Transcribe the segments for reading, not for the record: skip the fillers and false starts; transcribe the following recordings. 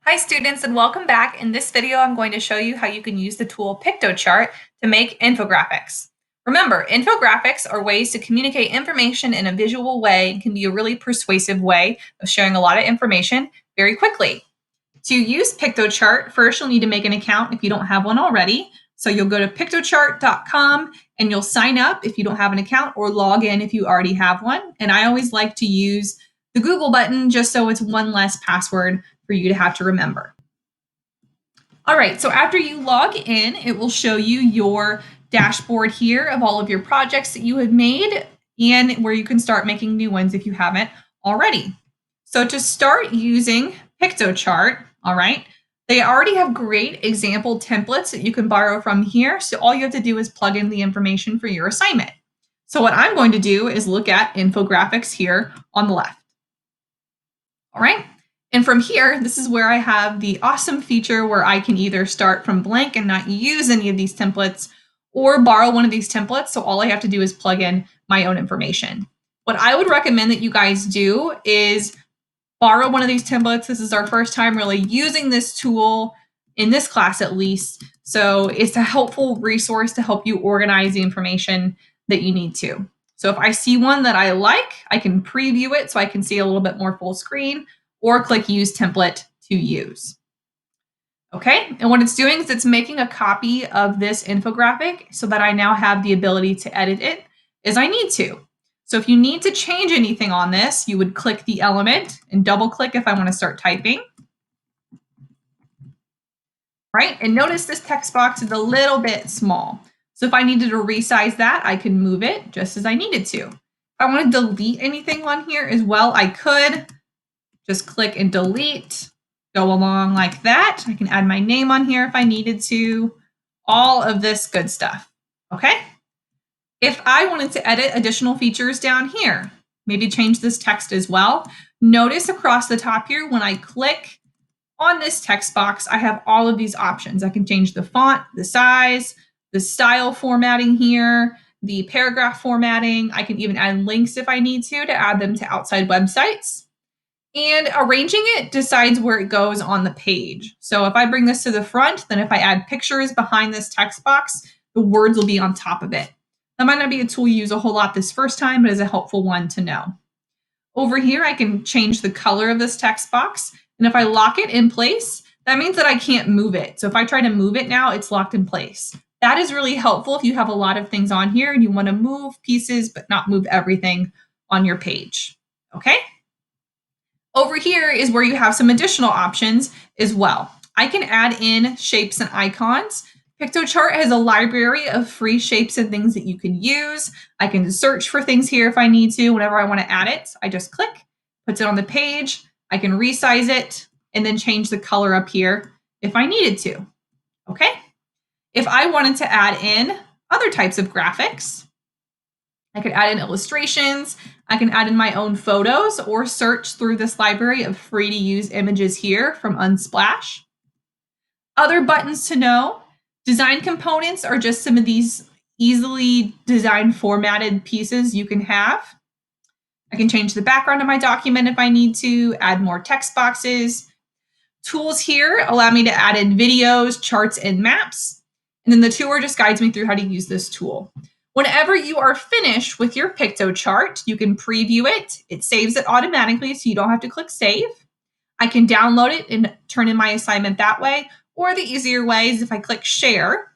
Hi students and welcome back. In this video, I'm going to show you how you can use the tool Piktochart to make infographics. Remember, infographics are ways to communicate information in a visual way and can be a really persuasive way of sharing a lot of information very quickly. To use Piktochart, first you'll need to make an account if you don't have one already. So you'll go to Piktochart.com and you'll sign up if you don't have an account or log in if you already have one. And I always like to use the Google button just so it's one less password for you to have to remember. All right, so after you log in, it will show you your dashboard here of all of your projects that you have made and where you can start making new ones if you haven't already. So to start using Piktochart, all right, they already have great example templates that you can borrow from here. So all you have to do is plug in the information for your assignment. So what I'm going to do is look at infographics here on the left. All right. And from here, this is where I have the awesome feature where I can either start from blank and not use any of these templates or borrow one of these templates. So all I have to do is plug in my own information. What I would recommend that you guys do is borrow one of these templates. This is our first time really using this tool in this class at least. So it's a helpful resource to help you organize the information that you need to. So if I see one that I like, I can preview it so I can see a little bit more full screen or click Use Template to use. Okay, and what it's doing is it's making a copy of this infographic so that I now have the ability to edit it as I need to. So if you need to change anything on this, you would click the element and double click if I want to start typing. Right, and notice this text box is a little bit small. So if I needed to resize that, I can move it just as I needed to. If I want to delete anything on here as well, I could just click and delete, go along like that. I can add my name on here if I needed to, all of this good stuff, okay? If I wanted to edit additional features down here, maybe change this text as well, notice across the top here, when I click on this text box, I have all of these options. I can change the font, the size, the style formatting here, the paragraph formatting. I can even add links if I need to add them to outside websites. And arranging it decides where it goes on the page. So if I bring this to the front, then if I add pictures behind this text box, the words will be on top of it. That might not be a tool you use a whole lot this first time, but is a helpful one to know. Over here, I can change the color of this text box. And if I lock it in place, that means that I can't move it. So if I try to move it now, it's locked in place. That is really helpful if you have a lot of things on here and you want to move pieces, but not move everything on your page. Okay? Over here is where you have some additional options as well. I can add in shapes and icons. Piktochart has a library of free shapes and things that you can use. I can search for things here if I need to. Whenever I want to add it, I just click, puts it on the page. I can resize it and then change the color up here if I needed to. Okay? If I wanted to add in other types of graphics, I could add in illustrations. I can add in my own photos or search through this library of free to use images here from Unsplash. Other buttons to know. Design components are just some of these easily designed formatted pieces you can have. I can change the background of my document if I need to, add more text boxes. Tools here allow me to add in videos, charts, and maps. And then the tour just guides me through how to use this tool. Whenever you are finished with your Piktochart, you can preview it. It saves it automatically, so you don't have to click save. I can download it and turn in my assignment that way. Or the easier way is if I click share,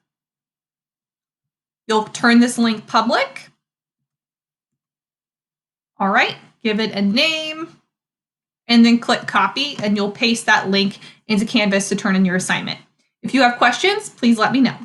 you'll turn this link public. All right, give it a name, and then click copy, and you'll paste that link into Canvas to turn in your assignment. If you have questions, please let me know.